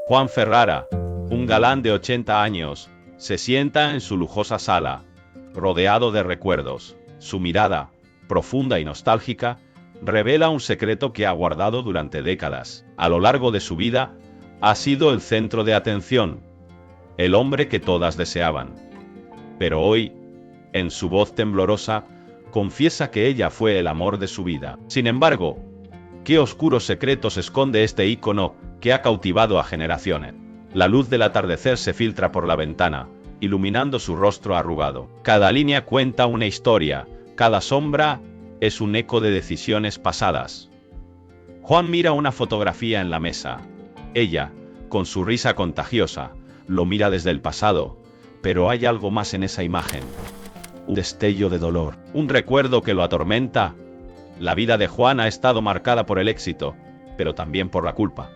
Juan Ferrara, un galán de 80 años, se sienta en su lujosa sala, rodeado de recuerdos. Su mirada, profunda y nostálgica, revela un secreto que ha guardado durante décadas. A lo largo de su vida, ha sido el centro de atención, el hombre que todas deseaban. Pero hoy, en su voz temblorosa, confiesa que ella fue el amor de su vida. Sin embargo, ¿qué oscuros secretos esconde este ícono que ha cautivado a generaciones? La luz del atardecer se filtra por la ventana, iluminando su rostro arrugado. Cada línea cuenta una historia, cada sombra es un eco de decisiones pasadas. Juan mira una fotografía en la mesa. Ella, con su risa contagiosa, lo mira desde el pasado, pero hay algo más en esa imagen. Un destello de dolor, un recuerdo que lo atormenta. La vida de Juan ha estado marcada por el éxito, pero también por la culpa.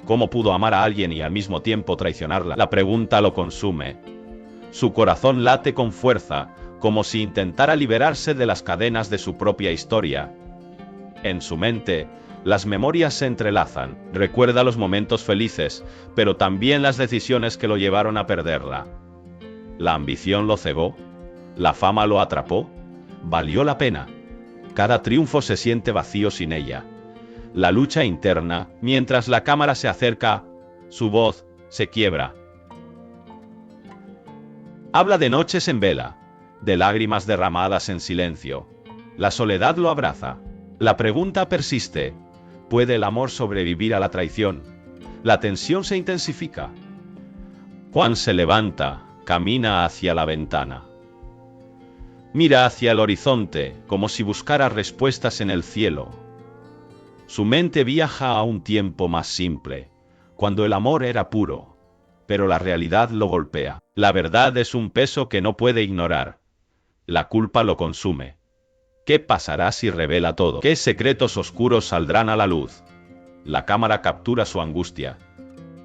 ¿Cómo pudo amar a alguien y al mismo tiempo traicionarla? La pregunta lo consume. Su corazón late con fuerza, como si intentara liberarse de las cadenas de su propia historia. En su mente, las memorias se entrelazan. Recuerda los momentos felices, pero también las decisiones que lo llevaron a perderla. ¿La ambición lo cegó? ¿La fama lo atrapó? ¿Valió la pena? Cada triunfo se siente vacío sin ella. La lucha interna, mientras la cámara se acerca, su voz se quiebra. Habla de noches en vela, de lágrimas derramadas en silencio. La soledad lo abraza. La pregunta persiste. ¿Puede el amor sobrevivir a la traición? La tensión se intensifica. Juan se levanta, camina hacia la ventana. Mira hacia el horizonte, como si buscara respuestas en el cielo. Su mente viaja a un tiempo más simple, cuando el amor era puro, pero la realidad lo golpea. La verdad es un peso que no puede ignorar. La culpa lo consume. ¿Qué pasará si revela todo? ¿Qué secretos oscuros saldrán a la luz? La cámara captura su angustia.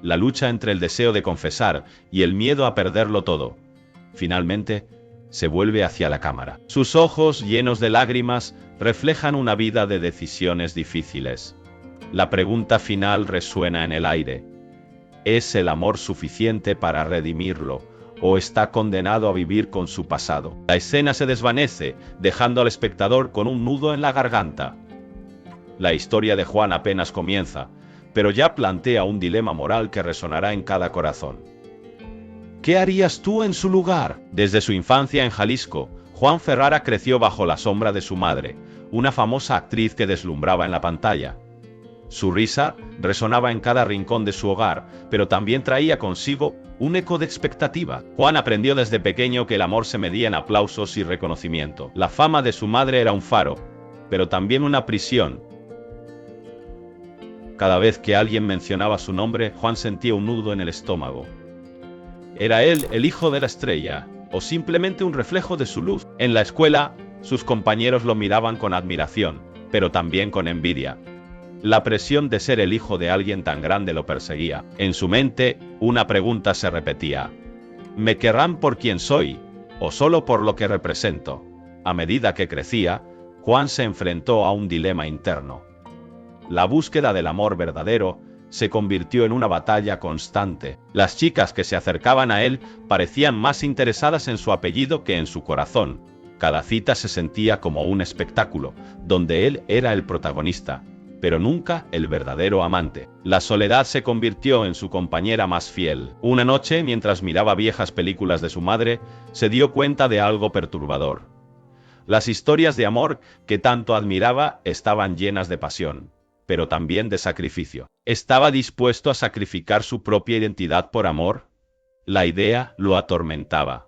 La lucha entre el deseo de confesar y el miedo a perderlo todo. Finalmente, se vuelve hacia la cámara. Sus ojos, llenos de lágrimas, reflejan una vida de decisiones difíciles. La pregunta final resuena en el aire. ¿Es el amor suficiente para redimirlo, o está condenado a vivir con su pasado? La escena se desvanece, dejando al espectador con un nudo en la garganta. La historia de Juan apenas comienza, pero ya plantea un dilema moral que resonará en cada corazón. ¿Qué harías tú en su lugar? Desde su infancia en Jalisco, Juan Ferrara creció bajo la sombra de su madre, una famosa actriz que deslumbraba en la pantalla. Su risa resonaba en cada rincón de su hogar, pero también traía consigo un eco de expectativa. Juan aprendió desde pequeño que el amor se medía en aplausos y reconocimiento. La fama de su madre era un faro, pero también una prisión. Cada vez que alguien mencionaba su nombre, Juan sentía un nudo en el estómago. ¿Era él el hijo de la estrella, o simplemente un reflejo de su luz? En la escuela, sus compañeros lo miraban con admiración, pero también con envidia. La presión de ser el hijo de alguien tan grande lo perseguía. En su mente, una pregunta se repetía. ¿Me querrán por quien soy, o solo por lo que represento? A medida que crecía, Juan se enfrentó a un dilema interno. La búsqueda del amor verdadero se convirtió en una batalla constante. Las chicas que se acercaban a él parecían más interesadas en su apellido que en su corazón. Cada cita se sentía como un espectáculo, donde él era el protagonista, pero nunca el verdadero amante. La soledad se convirtió en su compañera más fiel. Una noche, mientras miraba viejas películas de su madre, se dio cuenta de algo perturbador. Las historias de amor que tanto admiraba estaban llenas de pasión, pero también de sacrificio. ¿Estaba dispuesto a sacrificar su propia identidad por amor? La idea lo atormentaba.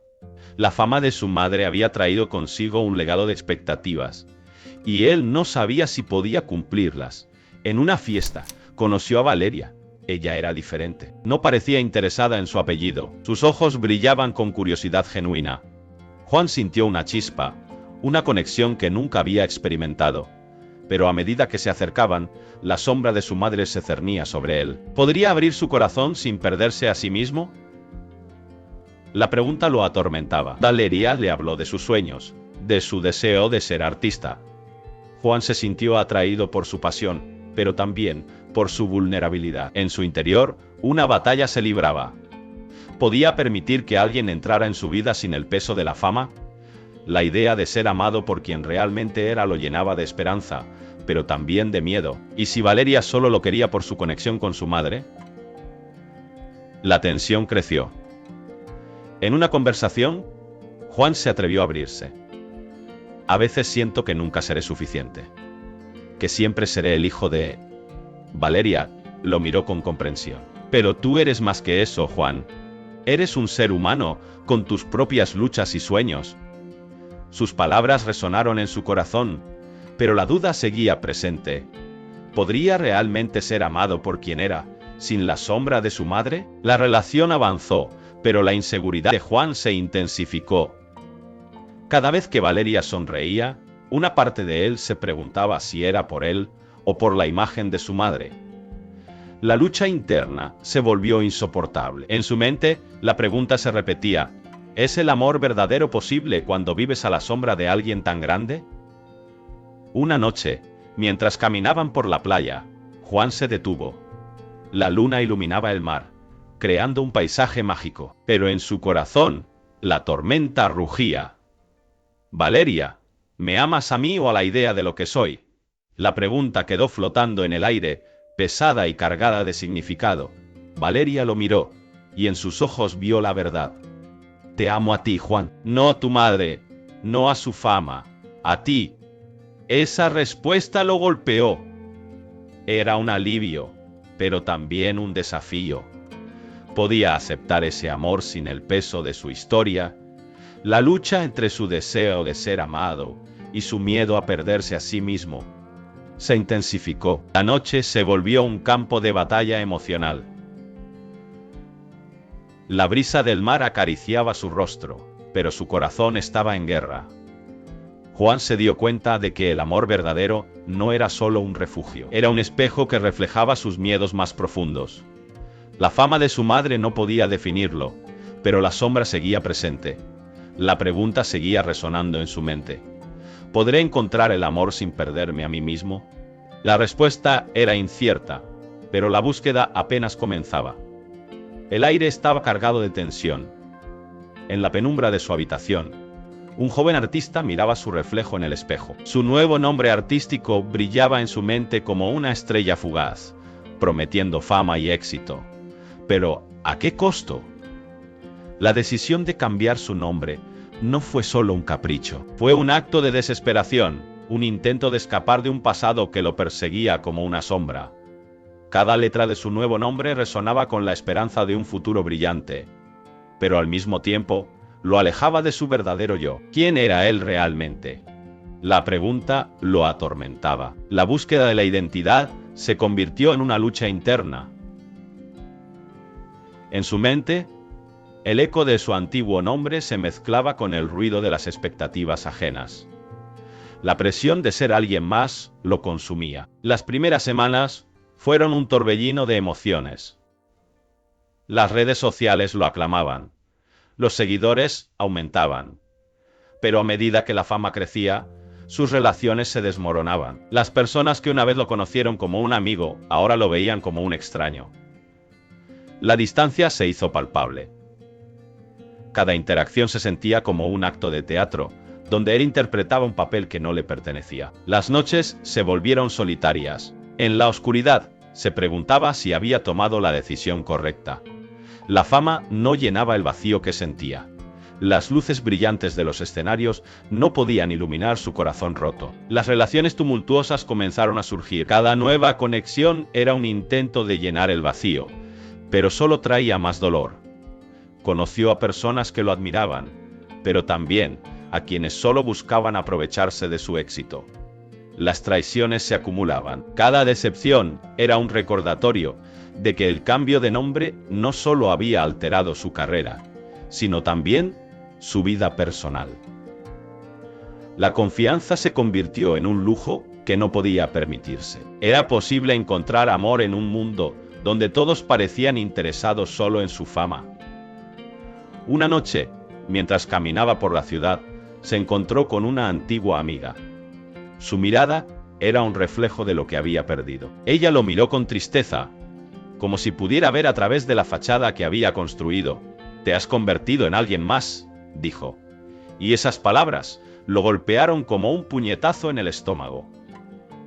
La fama de su madre había traído consigo un legado de expectativas, y él no sabía si podía cumplirlas. En una fiesta, conoció a Valeria. Ella era diferente. No parecía interesada en su apellido. Sus ojos brillaban con curiosidad genuina. Juan sintió una chispa, una conexión que nunca había experimentado. Pero a medida que se acercaban, la sombra de su madre se cernía sobre él. ¿Podría abrir su corazón sin perderse a sí mismo? La pregunta lo atormentaba. Valeria le habló de sus sueños, de su deseo de ser artista. Juan se sintió atraído por su pasión, pero también por su vulnerabilidad. En su interior, Una batalla se libraba. ¿Podía permitir que alguien entrara en su vida sin el peso de la fama? La idea de ser amado por quien realmente era lo llenaba de esperanza, pero también de miedo. ¿Y si Valeria solo lo quería por su conexión con su madre? La tensión creció. En una conversación, Juan se atrevió a abrirse. A veces siento que nunca seré suficiente. Que siempre seré el hijo de... Valeria lo miró con comprensión. Pero tú eres más que eso, Juan. Eres un ser humano, con tus propias luchas y sueños. Sus palabras resonaron en su corazón, pero la duda seguía presente. ¿Podría realmente ser amado por quien era, sin la sombra de su madre? La relación avanzó, pero la inseguridad de Juan se intensificó. Cada vez que Valeria sonreía, una parte de él se preguntaba si era por él o por la imagen de su madre. La lucha interna se volvió insoportable. En su mente, la pregunta se repetía: ¿es el amor verdadero posible cuando vives a la sombra de alguien tan grande? Una noche, mientras caminaban por la playa, Juan se detuvo. La luna iluminaba el mar, creando un paisaje mágico, pero en su corazón, la tormenta rugía. Valeria, ¿me amas a mí o a la idea de lo que soy? La pregunta quedó flotando en el aire, pesada y cargada de significado. Valeria lo miró, y en sus ojos vio la verdad. Te amo a ti, Juan, no a tu madre, no a su fama, a ti. Esa respuesta lo golpeó. Era un alivio, pero también un desafío. Podía aceptar ese amor sin el peso de su historia. La lucha entre su deseo de ser amado y su miedo a perderse a sí mismo se intensificó. La noche se volvió un campo de batalla emocional. La brisa del mar acariciaba su rostro, pero su corazón estaba en guerra. Juan se dio cuenta de que el amor verdadero no era solo un refugio, era un espejo que reflejaba sus miedos más profundos. La fama de su madre no podía definirlo, pero la sombra seguía presente. La pregunta seguía resonando en su mente. ¿Podré encontrar el amor sin perderme a mí mismo? La respuesta era incierta, pero la búsqueda apenas comenzaba. El aire estaba cargado de tensión. En la penumbra de su habitación, un joven artista miraba su reflejo en el espejo. Su nuevo nombre artístico brillaba en su mente como una estrella fugaz, prometiendo fama y éxito. Pero, ¿a qué costo? La decisión de cambiar su nombre no fue solo un capricho. Fue un acto de desesperación, un intento de escapar de un pasado que lo perseguía como una sombra. Cada letra de su nuevo nombre resonaba con la esperanza de un futuro brillante. Pero al mismo tiempo, lo alejaba de su verdadero yo. ¿Quién era él realmente? La pregunta lo atormentaba. La búsqueda de la identidad se convirtió en una lucha interna. En su mente, el eco de su antiguo nombre se mezclaba con el ruido de las expectativas ajenas. La presión de ser alguien más lo consumía. Las primeras semanas fueron un torbellino de emociones. Las redes sociales lo aclamaban. Los seguidores aumentaban. Pero a medida que la fama crecía, sus relaciones se desmoronaban. Las personas que una vez lo conocieron como un amigo, ahora lo veían como un extraño. La distancia se hizo palpable. Cada interacción se sentía como un acto de teatro, donde él interpretaba un papel que no le pertenecía. Las noches se volvieron solitarias. En la oscuridad, se preguntaba si había tomado la decisión correcta. La fama no llenaba el vacío que sentía. Las luces brillantes de los escenarios no podían iluminar su corazón roto. Las relaciones tumultuosas comenzaron a surgir. Cada nueva conexión era un intento de llenar el vacío, pero solo traía más dolor. Conoció a personas que lo admiraban, pero también a quienes solo buscaban aprovecharse de su éxito. Las traiciones se acumulaban. Cada decepción era un recordatorio de que el cambio de nombre no solo había alterado su carrera, sino también su vida personal. La confianza se convirtió en un lujo que no podía permitirse. Era posible encontrar amor en un mundo donde todos parecían interesados solo en su fama. Una noche, mientras caminaba por la ciudad, se encontró con una antigua amiga. Su mirada era un reflejo de lo que había perdido. Ella lo miró con tristeza. como si pudiera ver a través de la fachada que había construido. «Te has convertido en alguien más», dijo. Y esas palabras lo golpearon como un puñetazo en el estómago.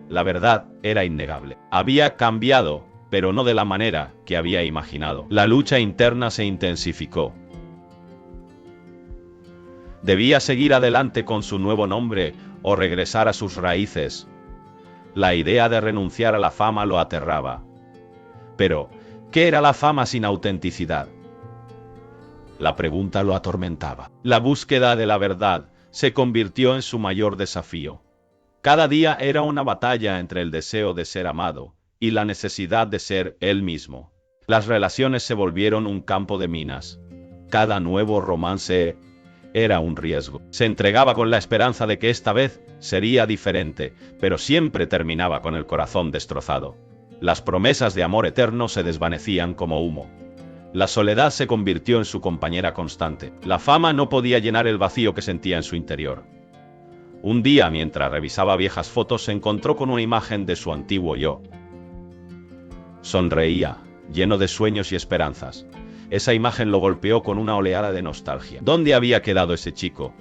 La verdad era innegable. Había cambiado, pero no de la manera que había imaginado. La lucha interna se intensificó. Debía seguir adelante con su nuevo nombre o regresar a sus raíces. La idea de renunciar a la fama lo aterraba. Pero, ¿qué era la fama sin autenticidad? La pregunta lo atormentaba. La búsqueda de la verdad se convirtió en su mayor desafío. Cada día era una batalla entre el deseo de ser amado y la necesidad de ser él mismo. Las relaciones se volvieron un campo de minas. Cada nuevo romance era un riesgo. Se entregaba con la esperanza de que esta vez sería diferente, pero siempre terminaba con el corazón destrozado. Las promesas de amor eterno se desvanecían como humo. La soledad se convirtió en su compañera constante. La fama no podía llenar el vacío que sentía en su interior. Un día, mientras revisaba viejas fotos, se encontró con una imagen de su antiguo yo. Sonreía, lleno de sueños y esperanzas. Esa imagen lo golpeó con una oleada de nostalgia. ¿Dónde había quedado ese chico?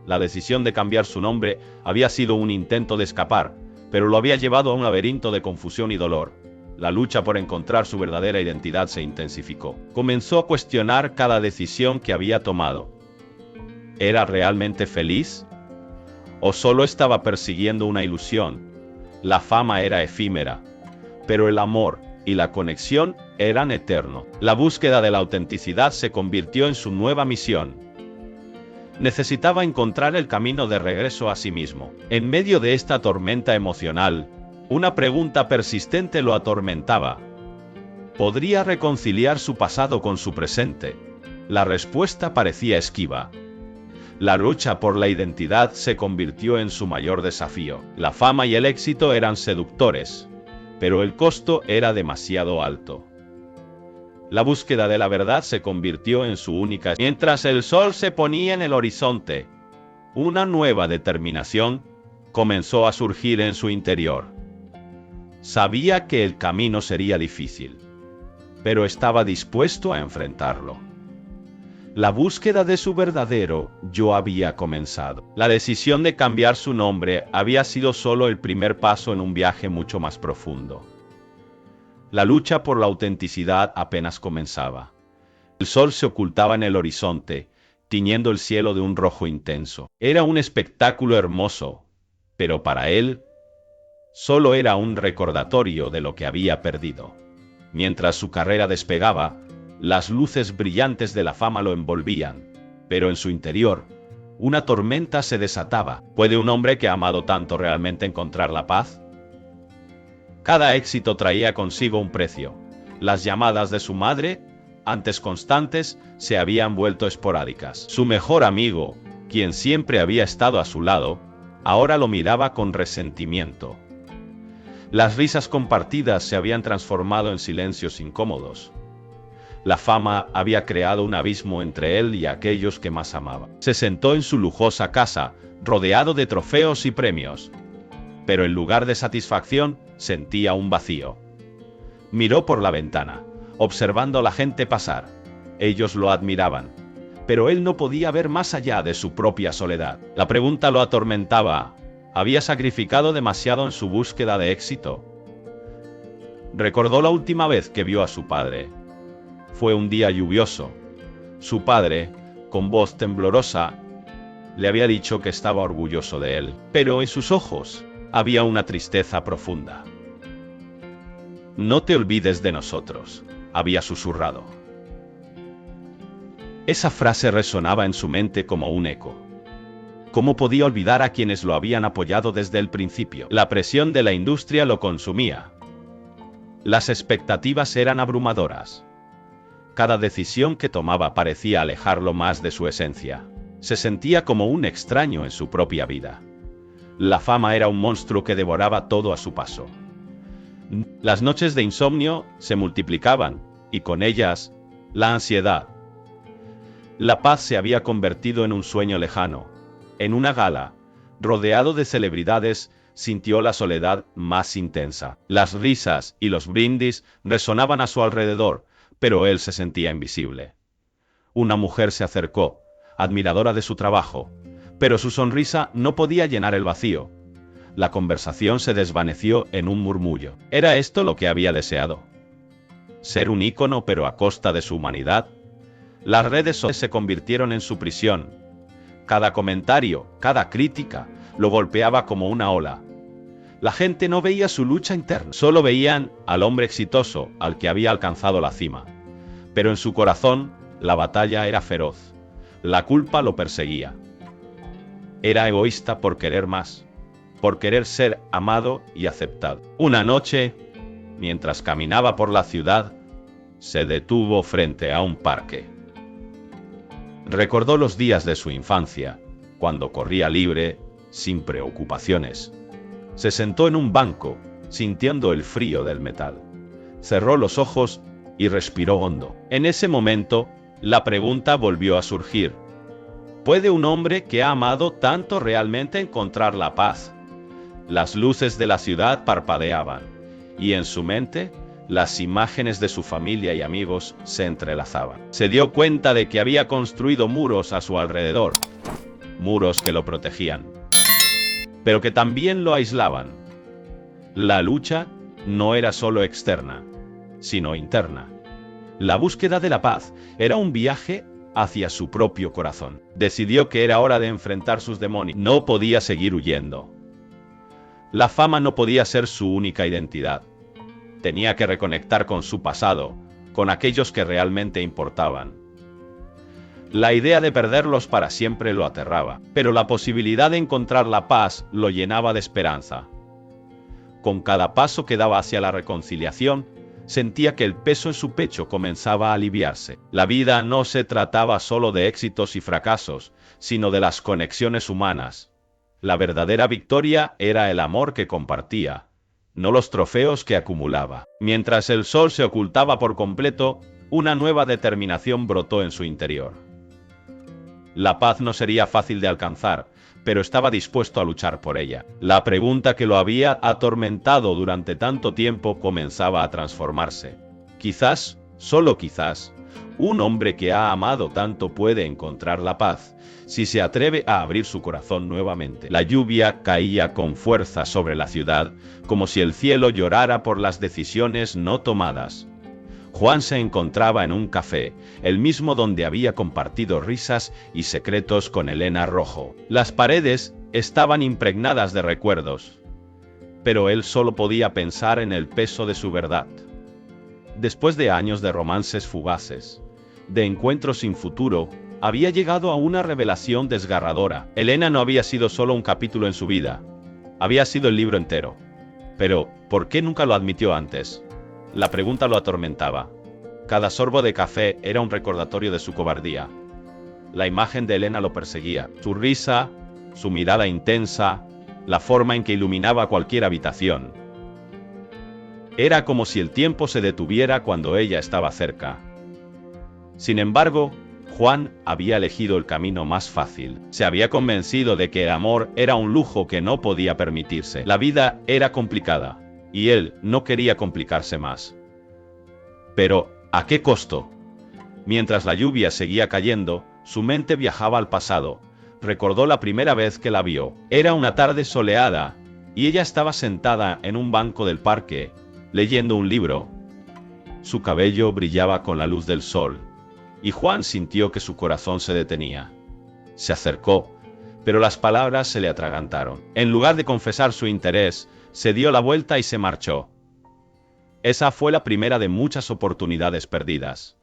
La decisión de cambiar su nombre había sido un intento de escapar, pero lo había llevado a un laberinto de confusión y dolor. La lucha por encontrar su verdadera identidad se intensificó. Comenzó a cuestionar cada decisión que había tomado. ¿Era realmente feliz? ¿O solo estaba persiguiendo una ilusión? La fama era efímera, pero el amor y la conexión eran eternos. La búsqueda de la autenticidad se convirtió en su nueva misión. Necesitaba encontrar el camino de regreso a sí mismo. En medio de esta tormenta emocional, una pregunta persistente lo atormentaba. ¿Podría reconciliar su pasado con su presente? La respuesta parecía esquiva. La lucha por la identidad se convirtió en su mayor desafío. La fama y el éxito eran seductores, pero el costo era demasiado alto. La búsqueda de la verdad se convirtió en su única. Mientras el sol se ponía en el horizonte, una nueva determinación comenzó a surgir en su interior. Sabía que el camino sería difícil, pero estaba dispuesto a enfrentarlo. La búsqueda de su verdadero yo había comenzado. La decisión de cambiar su nombre había sido solo el primer paso en un viaje mucho más profundo. La lucha por la autenticidad apenas comenzaba. El sol se ocultaba en el horizonte, tiñendo el cielo de un rojo intenso. Era un espectáculo hermoso, pero para él solo era un recordatorio de lo que había perdido. Mientras su carrera despegaba, las luces brillantes de la fama lo envolvían, pero en su interior, una tormenta se desataba. ¿Puede un hombre que ha amado tanto realmente encontrar la paz? Cada éxito traía consigo un precio. Las llamadas de su madre, antes constantes, se habían vuelto esporádicas. Su mejor amigo, quien siempre había estado a su lado, ahora lo miraba con resentimiento. Las risas compartidas se habían transformado en silencios incómodos. La fama había creado un abismo entre él y aquellos que más amaba. Se sentó en su lujosa casa, rodeado de trofeos y premios. Pero en lugar de satisfacción, sentía un vacío. Miró por la ventana, observando a la gente pasar. Ellos lo admiraban, pero él no podía ver más allá de su propia soledad. La pregunta lo atormentaba. ¿Había sacrificado demasiado en su búsqueda de éxito? Recordó la última vez que vio a su padre. Fue un día lluvioso. Su padre, con voz temblorosa, le había dicho que estaba orgulloso de él, pero en sus ojos había una tristeza profunda. «No te olvides de nosotros», había susurrado. Esa frase resonaba en su mente como un eco. ¿Cómo podía olvidar a quienes lo habían apoyado desde el principio? La presión de la industria lo consumía. Las expectativas eran abrumadoras. Cada decisión que tomaba parecía alejarlo más de su esencia. Se sentía como un extraño en su propia vida. La fama era un monstruo que devoraba todo a su paso. Las noches de insomnio se multiplicaban, y con ellas, la ansiedad. La paz se había convertido en un sueño lejano. En una gala, rodeado de celebridades, sintió la soledad más intensa. Las risas y los brindis resonaban a su alrededor, pero él se sentía invisible. Una mujer se acercó, admiradora de su trabajo, pero su sonrisa no podía llenar el vacío. La conversación se desvaneció en un murmullo. ¿Era esto lo que había deseado? ¿Ser un ícono pero a costa de su humanidad? Las redes sociales se convirtieron en su prisión. Cada comentario, cada crítica, lo golpeaba como una ola. La gente no veía su lucha interna, solo veían al hombre exitoso, al que había alcanzado la cima. Pero en su corazón, la batalla era feroz. La culpa lo perseguía. Era egoísta por querer más, por querer ser amado y aceptado. Una noche, mientras caminaba por la ciudad, se detuvo frente a un parque. Recordó los días de su infancia, cuando corría libre, sin preocupaciones. Se sentó en un banco, sintiendo el frío del metal. Cerró los ojos y respiró hondo. En ese momento, la pregunta volvió a surgir. ¿Puede un hombre que ha amado tanto realmente encontrar la paz? Las luces de la ciudad parpadeaban, y en su mente, las imágenes de su familia y amigos se entrelazaban. Se dio cuenta de que había construido muros a su alrededor, muros que lo protegían, pero que también lo aislaban. La lucha no era solo externa, sino interna. La búsqueda de la paz era un viaje hacia su propio corazón. Decidió que era hora de enfrentar sus demonios. No podía seguir huyendo. La fama no podía ser su única identidad. Tenía que reconectar con su pasado, con aquellos que realmente importaban. La idea de perderlos para siempre lo aterraba, pero la posibilidad de encontrar la paz lo llenaba de esperanza. Con cada paso que daba hacia la reconciliación, sentía que el peso en su pecho comenzaba a aliviarse. La vida no se trataba solo de éxitos y fracasos, sino de las conexiones humanas. La verdadera victoria era el amor que compartía, no los trofeos que acumulaba. Mientras el sol se ocultaba por completo, una nueva determinación brotó en su interior. La paz no sería fácil de alcanzar, pero estaba dispuesto a luchar por ella. La pregunta que lo había atormentado durante tanto tiempo comenzaba a transformarse. Quizás, solo quizás, un hombre que ha amado tanto puede encontrar la paz, si se atreve a abrir su corazón nuevamente. La lluvia caía con fuerza sobre la ciudad, como si el cielo llorara por las decisiones no tomadas. Juan se encontraba en un café, el mismo donde había compartido risas y secretos con Elena Rojo. Las paredes estaban impregnadas de recuerdos, pero él solo podía pensar en el peso de su verdad. Después de años de romances fugaces, de encuentros sin futuro, había llegado a una revelación desgarradora. Elena no había sido solo un capítulo en su vida, había sido el libro entero. Pero, ¿por qué nunca lo admitió antes? La pregunta lo atormentaba. Cada sorbo de café era un recordatorio de su cobardía. La imagen de Elena lo perseguía. Su risa, su mirada intensa, la forma en que iluminaba cualquier habitación. Era como si el tiempo se detuviera cuando ella estaba cerca. Sin embargo, Juan había elegido el camino más fácil. Se había convencido de que el amor era un lujo que no podía permitirse. La vida era complicada, y él no quería complicarse más. Pero, ¿a qué costo? Mientras la lluvia seguía cayendo, su mente viajaba al pasado. Recordó la primera vez que la vio. Era una tarde soleada, y ella estaba sentada en un banco del parque, leyendo un libro. Su cabello brillaba con la luz del sol, y Juan sintió que su corazón se detenía. Se acercó, pero las palabras se le atragantaron. En lugar de confesar su interés, se dio la vuelta y se marchó. Esa fue la primera de muchas oportunidades perdidas.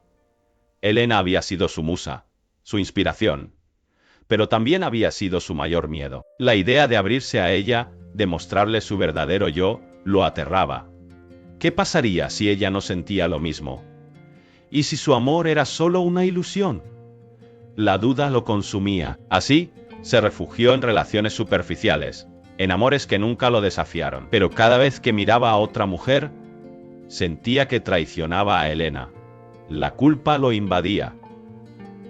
Elena había sido su musa, su inspiración, pero también había sido su mayor miedo. La idea de abrirse a ella, de mostrarle su verdadero yo, lo aterraba. ¿Qué pasaría si ella no sentía lo mismo? ¿Y si su amor era solo una ilusión? La duda lo consumía. Así, se refugió en relaciones superficiales, en amores que nunca lo desafiaron. Pero cada vez que miraba a otra mujer, sentía que traicionaba a Elena. La culpa lo invadía.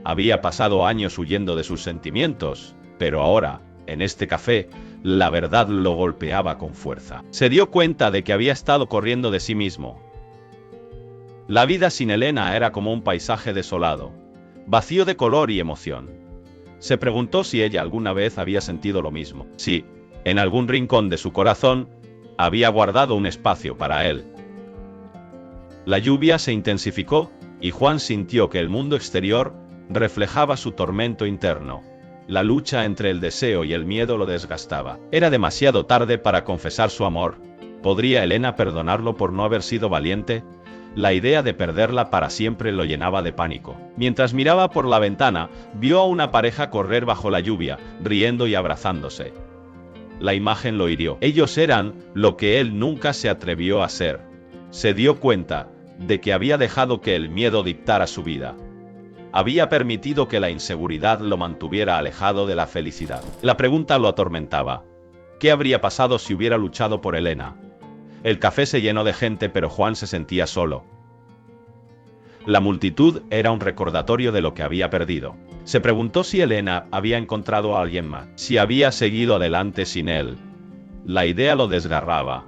Había pasado años huyendo de sus sentimientos, pero ahora, en este café, la verdad lo golpeaba con fuerza. Se dio cuenta de que había estado corriendo de sí mismo. La vida sin Elena era como un paisaje desolado, vacío de color y emoción. Se preguntó si ella alguna vez había sentido lo mismo. Sí, en algún rincón de su corazón, había guardado un espacio para él. La lluvia se intensificó, y Juan sintió que el mundo exterior reflejaba su tormento interno. La lucha entre el deseo y el miedo lo desgastaba. Era demasiado tarde para confesar su amor. ¿Podría Elena perdonarlo por no haber sido valiente? La idea de perderla para siempre lo llenaba de pánico. Mientras miraba por la ventana, vio a una pareja correr bajo la lluvia, riendo y abrazándose. La imagen lo hirió. Ellos eran lo que él nunca se atrevió a ser. Se dio cuenta de que había dejado que el miedo dictara su vida. Había permitido que la inseguridad lo mantuviera alejado de la felicidad. La pregunta lo atormentaba. ¿Qué habría pasado si hubiera luchado por Elena? El café se llenó de gente, pero Juan se sentía solo. La multitud era un recordatorio de lo que había perdido. Se preguntó si Elena había encontrado a alguien más, si había seguido adelante sin él. La idea lo desgarraba.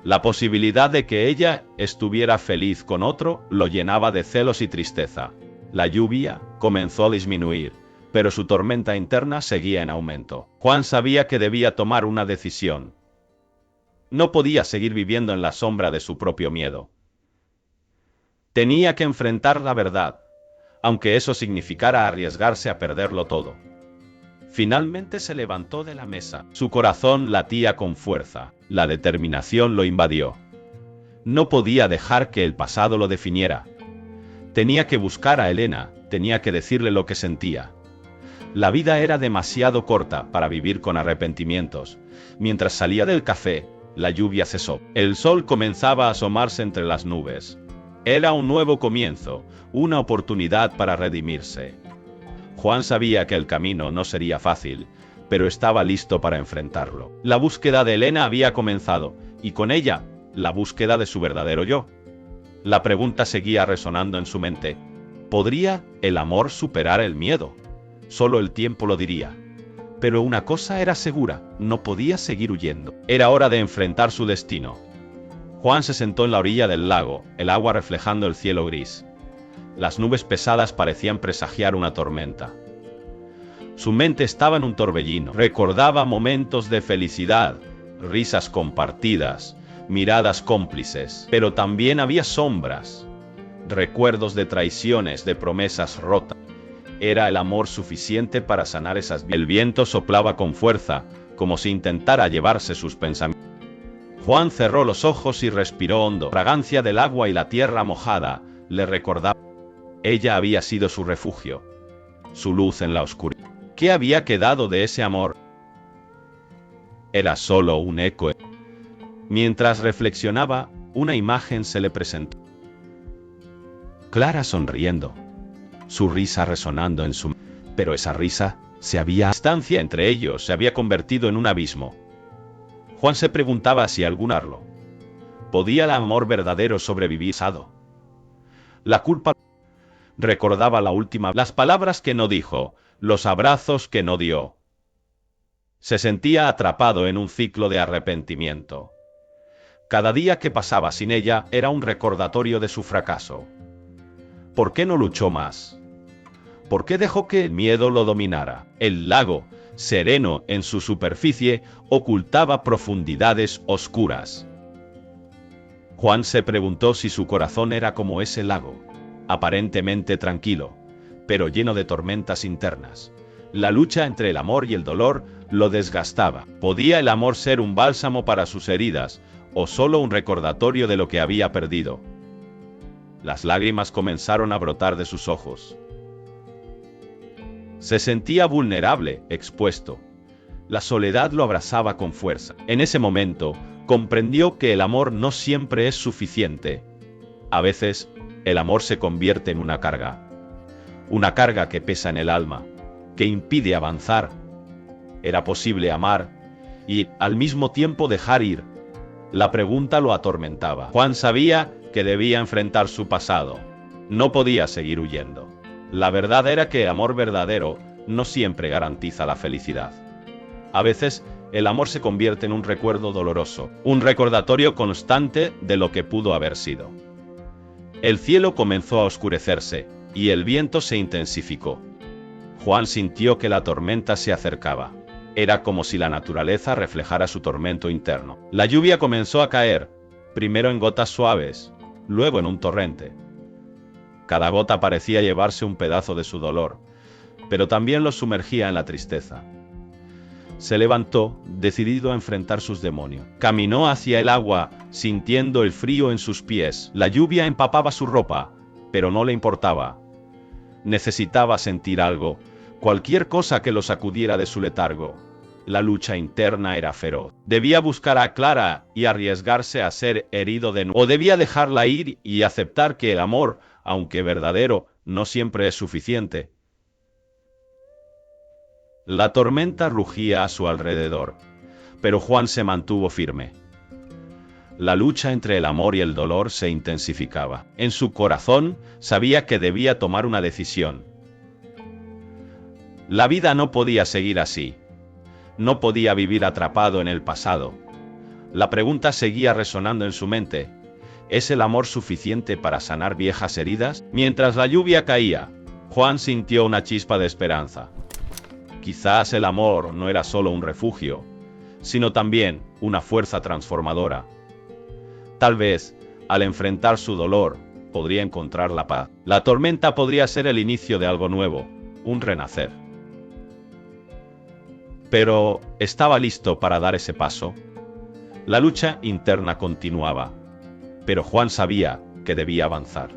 La posibilidad de que ella estuviera feliz con otro lo llenaba de celos y tristeza. La lluvia comenzó a disminuir, pero su tormenta interna seguía en aumento. Juan sabía que debía tomar una decisión. No podía seguir viviendo en la sombra de su propio miedo. Tenía que enfrentar la verdad, aunque eso significara arriesgarse a perderlo todo. Finalmente se levantó de la mesa. Su corazón latía con fuerza. La determinación lo invadió. No podía dejar que el pasado lo definiera. Tenía que buscar a Elena, tenía que decirle lo que sentía. La vida era demasiado corta para vivir con arrepentimientos. Mientras salía del café, la lluvia cesó. El sol comenzaba a asomarse entre las nubes. Era un nuevo comienzo, una oportunidad para redimirse. Juan sabía que el camino no sería fácil, pero estaba listo para enfrentarlo. La búsqueda de Elena había comenzado, y con ella, la búsqueda de su verdadero yo. La pregunta seguía resonando en su mente. ¿Podría el amor superar el miedo? Solo el tiempo lo diría. Pero una cosa era segura, no podía seguir huyendo. Era hora de enfrentar su destino. Juan se sentó en la orilla del lago, el agua reflejando el cielo gris. Las nubes pesadas parecían presagiar una tormenta. Su mente estaba en un torbellino. Recordaba momentos de felicidad, risas compartidas, miradas cómplices. Pero también había sombras, recuerdos de traiciones, de promesas rotas. ¿Era el amor suficiente para sanar esas vidas? El viento soplaba con fuerza, como si intentara llevarse sus pensamientos. Juan cerró los ojos y respiró hondo. La fragancia del agua y la tierra mojada le recordaba. Ella había sido su refugio, su luz en la oscuridad. ¿Qué había quedado de ese amor? Era solo un eco. Mientras reflexionaba, una imagen se le presentó. Clara sonriendo, su risa resonando en su... Pero esa risa se había... La distancia entre ellos se había convertido en un abismo. Juan se preguntaba si algunarlo. ¿Podía el amor verdadero sobrevivir? La culpa... Recordaba las palabras que no dijo, los abrazos que no dio. Se sentía atrapado en un ciclo de arrepentimiento. Cada día que pasaba sin ella era un recordatorio de su fracaso. ¿Por qué no luchó más? ¿Por qué dejó que el miedo lo dominara? El lago, sereno en su superficie, ocultaba profundidades oscuras. Juan se preguntó si su corazón era como ese lago, aparentemente tranquilo, pero lleno de tormentas internas. La lucha entre el amor y el dolor lo desgastaba. ¿Podía el amor ser un bálsamo para sus heridas, o solo un recordatorio de lo que había perdido? Las lágrimas comenzaron a brotar de sus ojos. Se sentía vulnerable, expuesto. La soledad lo abrazaba con fuerza. En ese momento, comprendió que el amor no siempre es suficiente. A veces, el amor se convierte en una carga que pesa en el alma, que impide avanzar. Era posible amar y, al mismo tiempo, dejar ir. La pregunta lo atormentaba. Juan sabía que debía enfrentar su pasado. No podía seguir huyendo. La verdad era que el amor verdadero no siempre garantiza la felicidad. A veces, el amor se convierte en un recuerdo doloroso, un recordatorio constante de lo que pudo haber sido. El cielo comenzó a oscurecerse, y el viento se intensificó. Juan sintió que la tormenta se acercaba. Era como si la naturaleza reflejara su tormento interno. La lluvia comenzó a caer, primero en gotas suaves, luego en un torrente. Cada gota parecía llevarse un pedazo de su dolor, pero también lo sumergía en la tristeza. Se levantó, decidido a enfrentar sus demonios. Caminó hacia el agua, sintiendo el frío en sus pies. La lluvia empapaba su ropa, pero no le importaba. Necesitaba sentir algo, cualquier cosa que lo sacudiera de su letargo. La lucha interna era feroz. Debía buscar a Clara y arriesgarse a ser herido de nuevo. O debía dejarla ir y aceptar que el amor, aunque verdadero, no siempre es suficiente. La tormenta rugía a su alrededor, pero Juan se mantuvo firme. La lucha entre el amor y el dolor se intensificaba. En su corazón sabía que debía tomar una decisión. La vida no podía seguir así. No podía vivir atrapado en el pasado. La pregunta seguía resonando en su mente. ¿Es el amor suficiente para sanar viejas heridas? Mientras la lluvia caía, Juan sintió una chispa de esperanza. Quizás el amor no era solo un refugio, sino también una fuerza transformadora. Tal vez, al enfrentar su dolor, podría encontrar la paz. La tormenta podría ser el inicio de algo nuevo, un renacer. Pero, ¿estaba listo para dar ese paso? La lucha interna continuaba, pero Juan sabía que debía avanzar.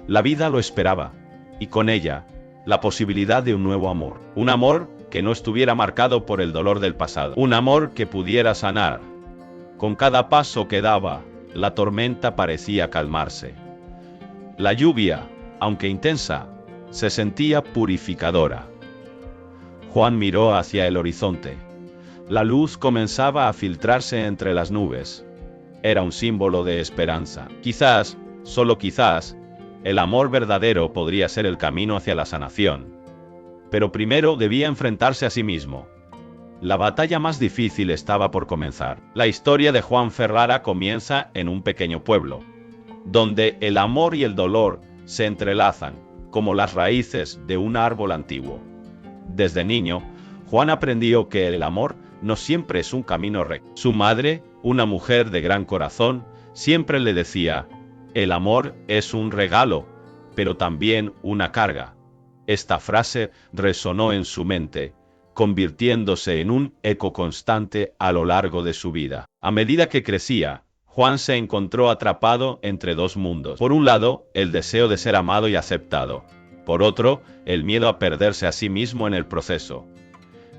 La vida lo esperaba, y con ella, la posibilidad de un nuevo amor. Un amor que no estuviera marcado por el dolor del pasado. Un amor que pudiera sanar. Con cada paso que daba, la tormenta parecía calmarse. La lluvia, aunque intensa, se sentía purificadora. Juan miró hacia el horizonte. La luz comenzaba a filtrarse entre las nubes. Era un símbolo de esperanza. Quizás, solo quizás, el amor verdadero podría ser el camino hacia la sanación. Pero primero debía enfrentarse a sí mismo. La batalla más difícil estaba por comenzar. La historia de Juan Ferrara comienza en un pequeño pueblo, donde el amor y el dolor se entrelazan, como las raíces de un árbol antiguo. Desde niño, Juan aprendió que el amor no siempre es un camino recto. Su madre, una mujer de gran corazón, siempre le decía: el amor es un regalo, pero también una carga. Esta frase resonó en su mente, convirtiéndose en un eco constante a lo largo de su vida. A medida que crecía, Juan se encontró atrapado entre dos mundos. Por un lado, el deseo de ser amado y aceptado. Por otro, el miedo a perderse a sí mismo en el proceso.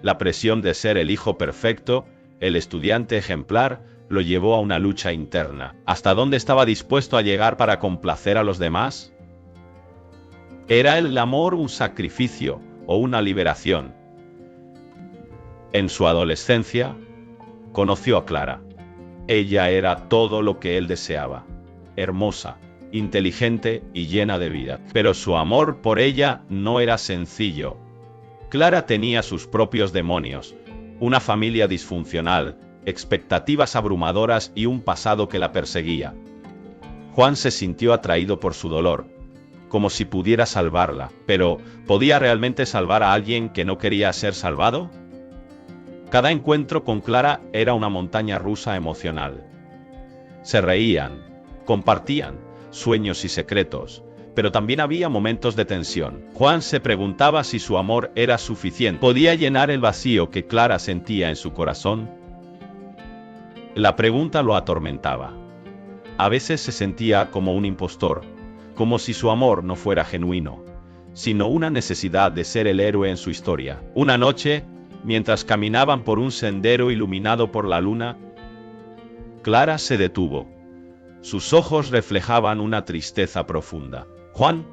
La presión de ser el hijo perfecto, el estudiante ejemplar, lo llevó a una lucha interna. ¿Hasta dónde estaba dispuesto a llegar para complacer a los demás? ¿Era el amor un sacrificio o una liberación? En su adolescencia, conoció a Clara. Ella era todo lo que él deseaba. Hermosa, inteligente y llena de vida. Pero su amor por ella no era sencillo. Clara tenía sus propios demonios, una familia disfuncional, expectativas abrumadoras y un pasado que la perseguía. Juan se sintió atraído por su dolor, como si pudiera salvarla, pero ¿podía realmente salvar a alguien que no quería ser salvado? Cada encuentro con Clara era una montaña rusa emocional. Se reían, compartían sueños y secretos, pero también había momentos de tensión. Juan se preguntaba si su amor era suficiente. ¿Podía llenar el vacío que Clara sentía en su corazón? La pregunta lo atormentaba. A veces se sentía como un impostor, como si su amor no fuera genuino, sino una necesidad de ser el héroe en su historia. Una noche, mientras caminaban por un sendero iluminado por la luna, Clara se detuvo. Sus ojos reflejaban una tristeza profunda. «Juan,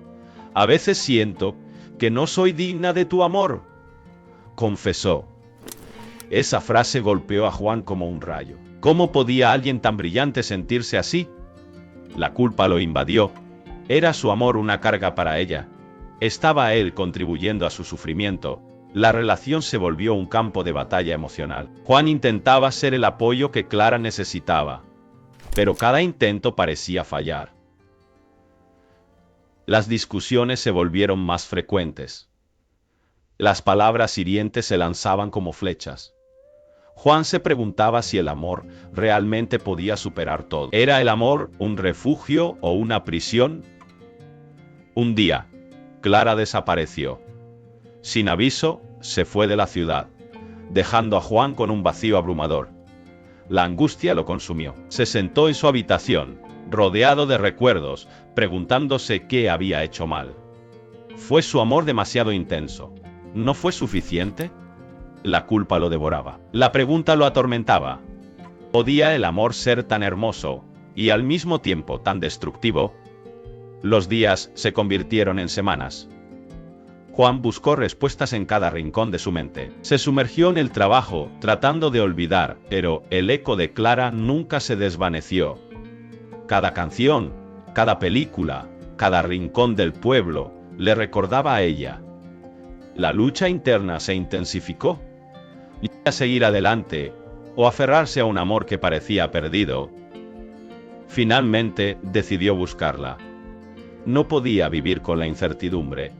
a veces siento que no soy digna de tu amor», confesó. Esa frase golpeó a Juan como un rayo. ¿Cómo podía alguien tan brillante sentirse así? La culpa lo invadió. ¿Era su amor una carga para ella? ¿Estaba él contribuyendo a su sufrimiento? La relación se volvió un campo de batalla emocional. Juan intentaba ser el apoyo que Clara necesitaba, pero cada intento parecía fallar. Las discusiones se volvieron más frecuentes. Las palabras hirientes se lanzaban como flechas. Juan se preguntaba si el amor realmente podía superar todo. ¿Era el amor un refugio o una prisión? Un día, Clara desapareció. Sin aviso, se fue de la ciudad, dejando a Juan con un vacío abrumador. La angustia lo consumió. Se sentó en su habitación, rodeado de recuerdos, preguntándose qué había hecho mal. ¿Fue su amor demasiado intenso? ¿No fue suficiente? La culpa lo devoraba. La pregunta lo atormentaba. ¿Podía el amor ser tan hermoso y al mismo tiempo tan destructivo? Los días se convirtieron en semanas. Juan buscó respuestas en cada rincón de su mente. Se sumergió en el trabajo, tratando de olvidar, pero el eco de Clara nunca se desvaneció. Cada canción, cada película, cada rincón del pueblo, le recordaba a ella. La lucha interna se intensificó. ¿Y a seguir adelante, o aferrarse a un amor que parecía perdido? Finalmente, decidió buscarla. No podía vivir con la incertidumbre.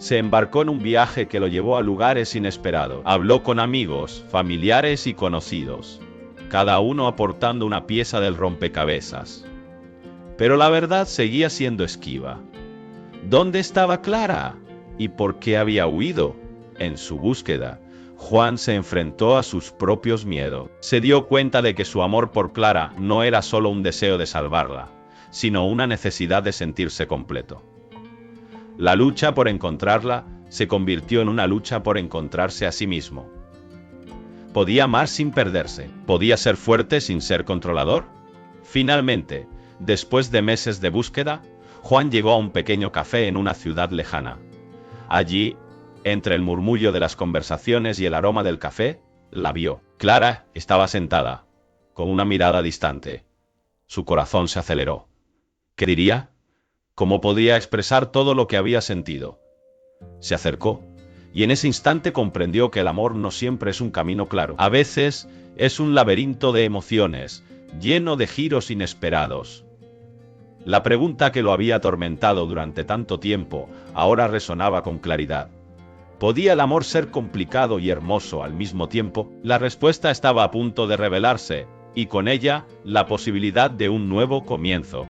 Se embarcó en un viaje que lo llevó a lugares inesperados. Habló con amigos, familiares y conocidos, cada uno aportando una pieza del rompecabezas. Pero la verdad seguía siendo esquiva. ¿Dónde estaba Clara? ¿Y por qué había huido? En su búsqueda, Juan se enfrentó a sus propios miedos. Se dio cuenta de que su amor por Clara no era solo un deseo de salvarla, sino una necesidad de sentirse completo. La lucha por encontrarla se convirtió en una lucha por encontrarse a sí mismo. ¿Podía amar sin perderse? ¿Podía ser fuerte sin ser controlador? Finalmente, después de meses de búsqueda, Juan llegó a un pequeño café en una ciudad lejana. Allí, entre el murmullo de las conversaciones y el aroma del café, la vio. Clara estaba sentada, con una mirada distante. Su corazón se aceleró. ¿Qué diría? ¿Cómo podía expresar todo lo que había sentido? Se acercó, y en ese instante comprendió que el amor no siempre es un camino claro. A veces es un laberinto de emociones, lleno de giros inesperados. La pregunta que lo había atormentado durante tanto tiempo, ahora resonaba con claridad. ¿Podía el amor ser complicado y hermoso al mismo tiempo? La respuesta estaba a punto de revelarse, y con ella, la posibilidad de un nuevo comienzo.